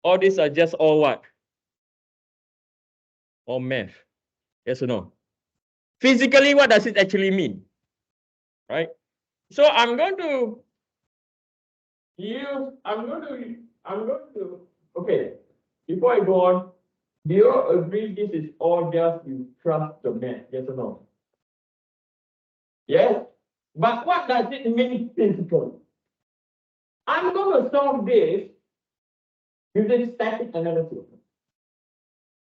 All these are just all what? All math. Yes or no? Physically, what does it actually mean? Right? So I'm going to use, okay, before I go on, do you agree this is all just you trust the math? Yes or no? Yes? But what does it mean physically? I'm going to solve this using static analysis.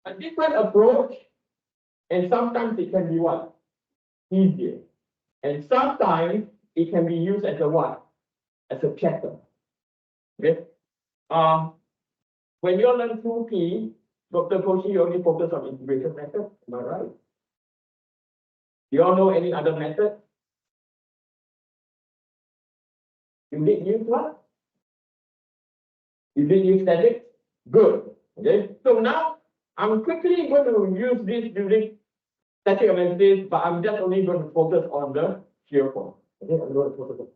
A different approach, and sometimes it can be what? Easier. And sometimes it can be used as a what? As a checker. Okay? When you learn 2P, Dr. Koshi, you only focus on integration method, am I right? Do you all know any other method? You did use what? You did use static? Good. Okay. So now I'm quickly going to use this during static analysis, but I'm just only going to focus on the shear force. Okay, I'm going to focus on.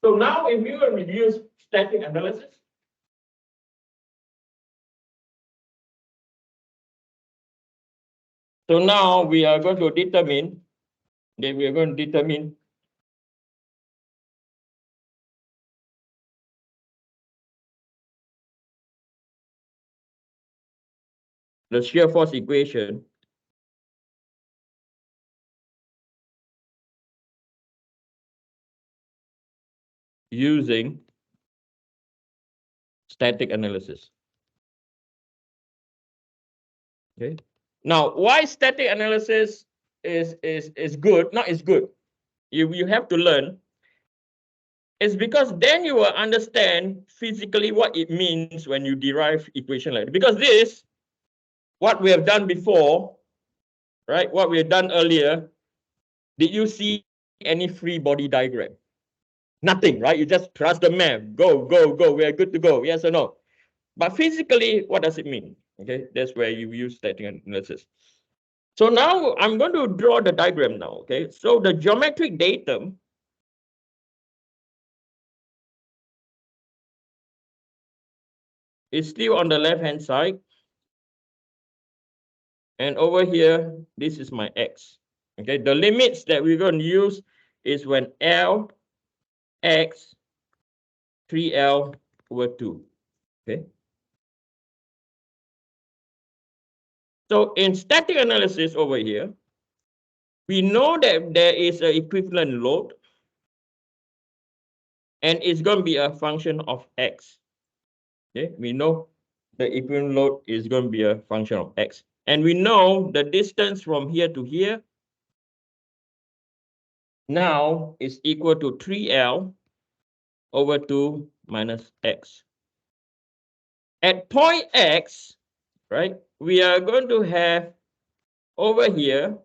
So now if you are to use static analysis, so now we are going to determine, then we are going to determine the shear force equation using static analysis. Okay. Now, why static analysis is good? Not is good. You have to learn. It's because then you will understand physically what it means when you derive equation like that. Because this, what we have done before, right? What we have done earlier, did you see any free body diagram? Nothing, right? You just trust the math. Go, go, go. We are good to go. Yes or no? But physically, what does it mean? Okay, that's where you use static analysis. So now I'm going to draw the diagram now. Okay, so the geometric datum is still on the left-hand side. And over here, this is my x. Okay, the limits that we're going to use is when L, x, 3L over 2. Okay. So in static analysis over here, we know that there is an equivalent load, and it's going to be a function of x. Okay, we know the equivalent load is going to be a function of x. And we know the distance from here to here now is equal to 3L over 2 minus x. At point x, right, we are going to have over here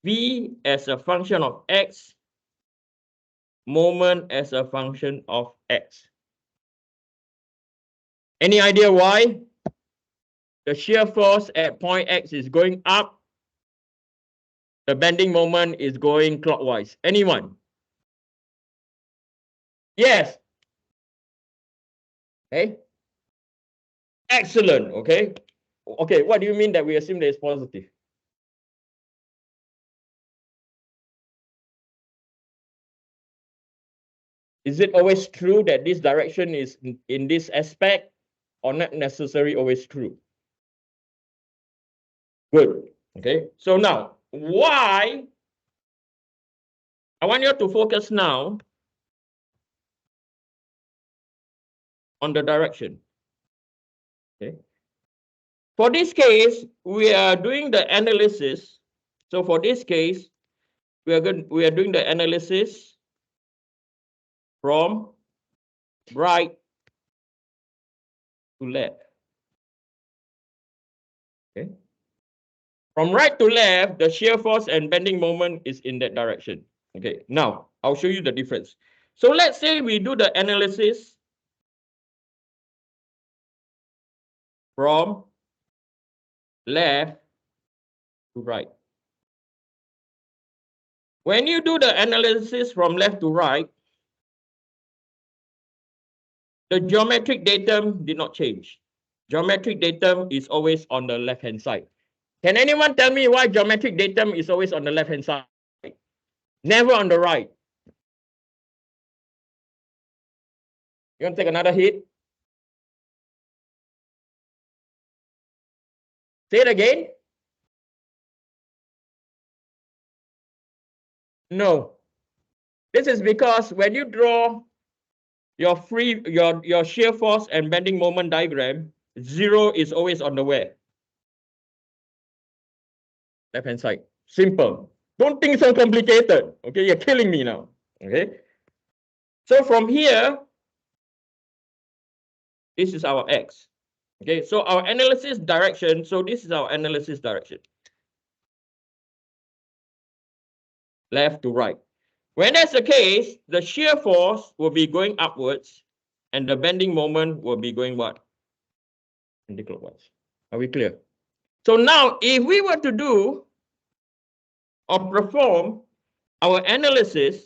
v as a function of x, moment as a function of x. Any idea why? The shear force at point x is going up. The bending moment is going clockwise. Anyone? Yes. Okay. Excellent. Okay. Okay. What do you mean that we assume that it's positive? Is it always true that this direction is in this aspect, or not necessarily always true? Good. Okay. So now, why? I want you to focus now on the direction. Okay. For this case, we are doing the analysis. So for this case, we are doing the analysis from right to left. Okay. From right to left, the shear force and bending moment is in that direction. Okay. Now, I'll show you the difference. So let's say we do the analysis from left to right. When you do the analysis from left to right, the geometric datum did not change. Geometric datum is always on the left-hand side. Can anyone tell me why geometric datum is always on the left-hand side? Never on the right. You want to take another hit? Say it again. No. This is because when you draw your shear force and bending moment diagram, 0 is always on the where? Left-hand side. Simple. Don't think so complicated. Okay, you're killing me now. Okay. So from here, this is our X. Okay, so our analysis direction, so this is our analysis direction. Left to right. When that's the case, the shear force will be going upwards and the bending moment will be going what? Anti-clockwise. Are we clear? So now, if we were to do or perform our analysis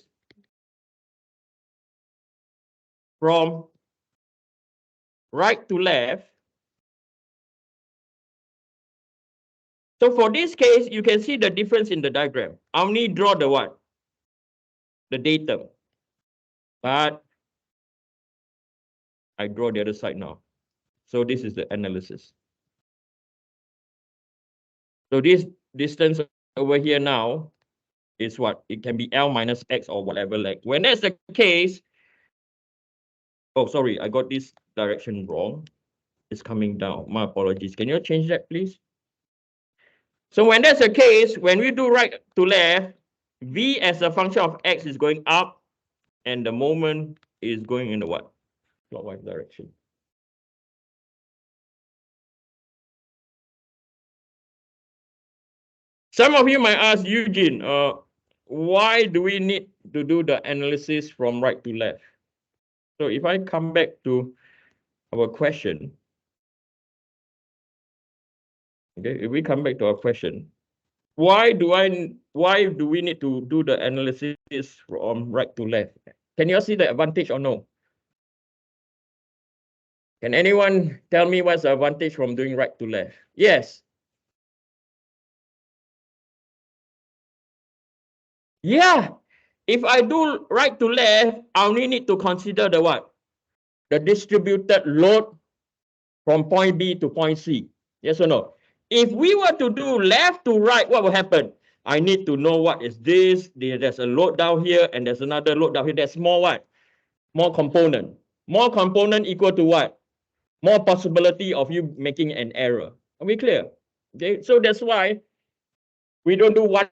from right to left, so for this case, you can see the difference in the diagram. I only draw the what? The datum. But I draw the other side now. So this is the analysis. So this distance over here now is what? It can be L minus X or whatever. Like when that's the case, oh, sorry, I got this direction wrong. It's coming down. My apologies. Can you change that, please? So when that's the case, when we do right to left, V as a function of X is going up and the moment is going in the what? Clockwise direction. Some of you might ask, Eugene, why do we need to do the analysis from right to left? So if I come back to our question, okay, if we come back to our question, why do we need to do the analysis from right to left? Can you see the advantage or no? Can anyone tell me what's the advantage from doing right to left? Yes. Yeah. If I do right to left, I only need to consider the what? The distributed load from point B to point C. Yes or no? If we were to do left to right, what will happen? I need to know what is this. There's a load down here and there's another load down here. There's more what? More component. More component equal to what? More possibility of you making an error. Are we clear? Okay, so that's why we don't do one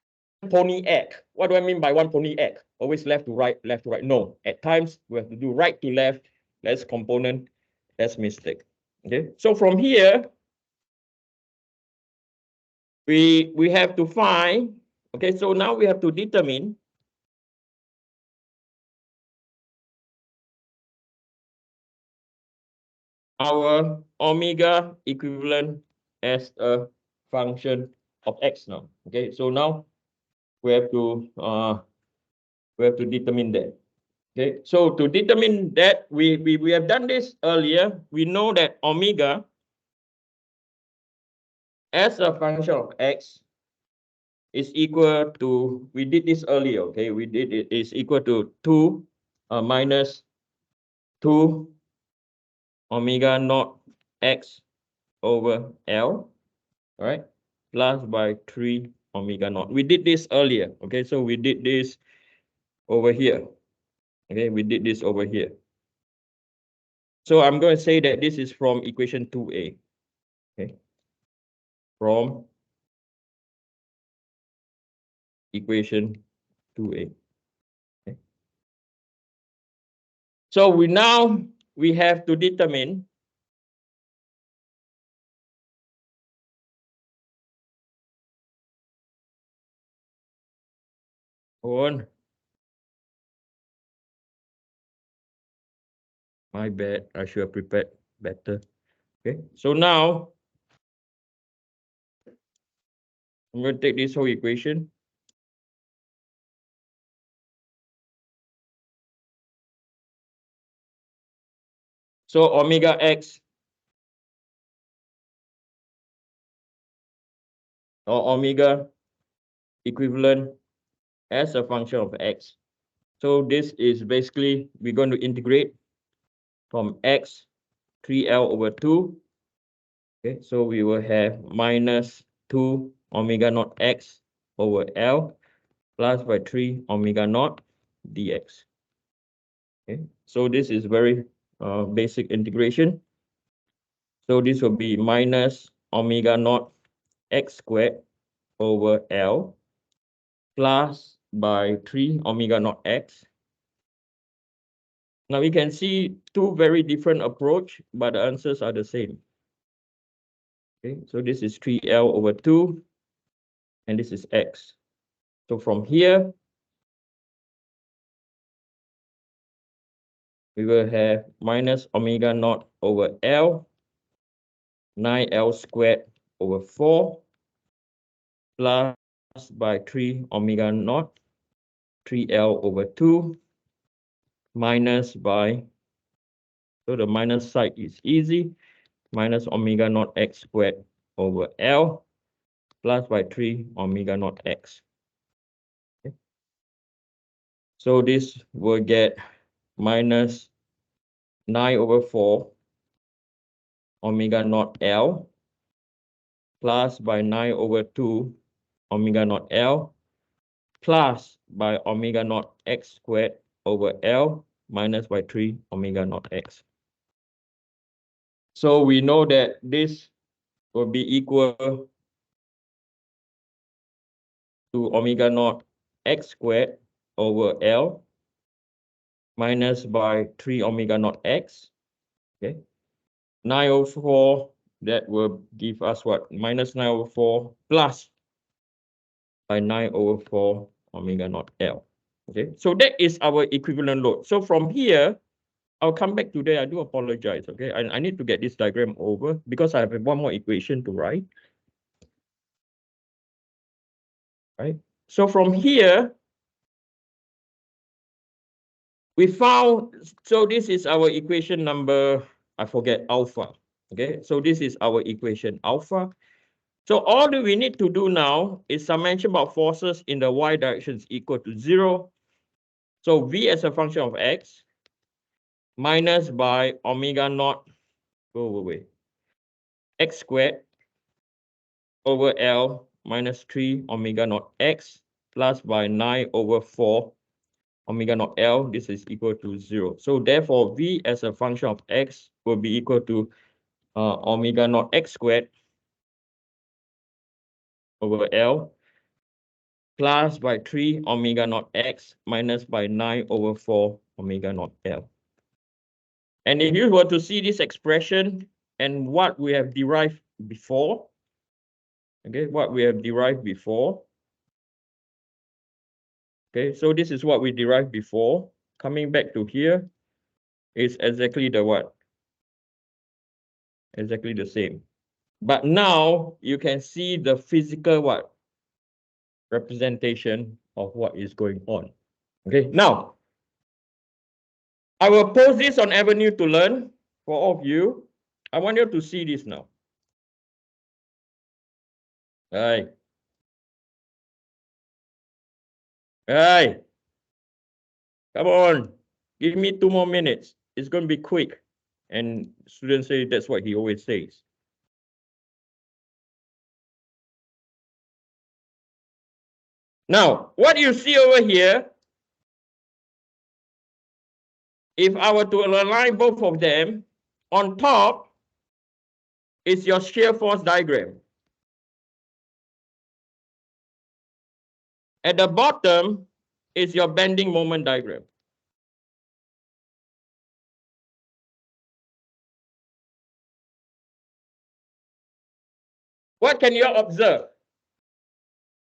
pony egg. What do I mean by one pony egg? Always left to right, left to right. No, at times we have to do right to left, less component, less mistake. Okay, so from here, we have to find, okay, so now we have to determine our omega equivalent as a function of X now. Okay, so now we have to determine that. Okay, so to determine that, we have done this earlier. We know that omega as a function of X is equal to, we did this earlier, okay, we did it is equal to 2 minus 2 omega naught X over L, all right, plus by 3 omega naught. We did this earlier, okay, so we did this over here, okay, we did this over here. So I'm going to say that this is from equation 2a, okay, from equation 2a. Okay. So we have to determine on, my bad, I should have prepared better. Okay, so now I'm going to take this whole equation. So omega X or omega equivalent as a function of x. So this is basically, we're going to integrate from x 3L over 2. Okay, so we will have minus 2 omega naught x over L plus by 3 omega naught dx. Okay, so this is very basic integration. So this will be minus omega naught x squared over L plus by 3 omega naught x. Now we can see two very different approach, but the answers are the same. Okay, so this is 3L over 2, and this is x. So from here, we will have minus omega naught over L, 9L squared over 4, plus by 3 omega naught, 3L over 2, minus by, so the minus side is easy, minus omega naught x squared over L, plus by 3 omega naught x. Okay. So this will get minus 9 over 4 omega naught L plus by 9 over 2 omega naught L plus by omega naught x squared over L minus by 3 omega naught x. So we know that this will be equal to omega naught x squared over L minus by 3 omega naught x. Okay. 9 over 4, that will give us what? Minus 9 over 4 plus by 9 over 4 omega naught L. Okay, so that is our equivalent load. So from here, I'll come back today. I do apologize. Okay, I need to get this diagram over because I have one more equation to write. Right. So from here, we found, so this is our equation number, I forget, alpha. Okay, so this is our equation alpha. So all that we need to do now is summation about forces in the y direction is equal to 0. So V as a function of x minus by omega naught, go away, x squared over L minus 3 omega naught x plus by 9 over 4 omega naught L. This is equal to 0. So therefore, V as a function of x will be equal to omega naught x squared over L plus by 3 omega naught x minus by 9 over 4 omega naught L. And if you were to see this expression and what we have derived before, okay, what we have derived before, okay, so this is what we derived before. Coming back to here is exactly the what? Exactly the same. But now you can see the physical what? Representation of what is going on. Okay, now I will post this on Avenue to Learn for all of you. I want you to see this now. Hey. Hey. Come on. Give me 2 more minutes. It's going to be quick. And students say that's what he always says. Now, what you see over here, if I were to align both of them, on top is your shear force diagram. At the bottom is your bending moment diagram. What can you observe?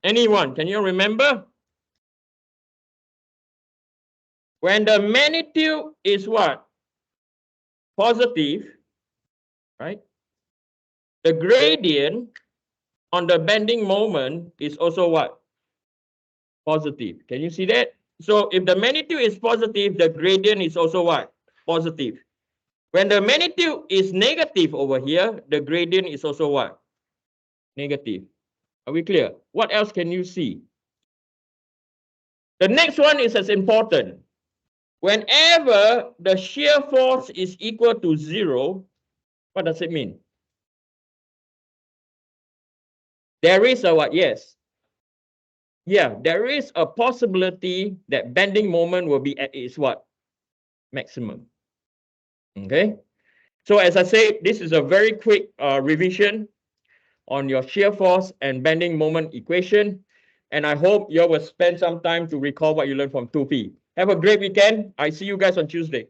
Anyone, can you remember? When the magnitude is what? Positive, right? The gradient on the bending moment is also what? Positive. Can you see that? So if the magnitude is positive, the gradient is also what? Positive. When the magnitude is negative over here, the gradient is also what? Negative. Are we clear? What else can you see? The next one is as important. Whenever the shear force is equal to 0, what does it mean? There is a what? Yes. Yeah, there is a possibility that bending moment will be at its what? Maximum. Okay. So as I said, this is a very quick revision on your shear force and bending moment equation. And I hope you will spend some time to recall what you learned from 2P. Have a great weekend. I see you guys on Tuesday.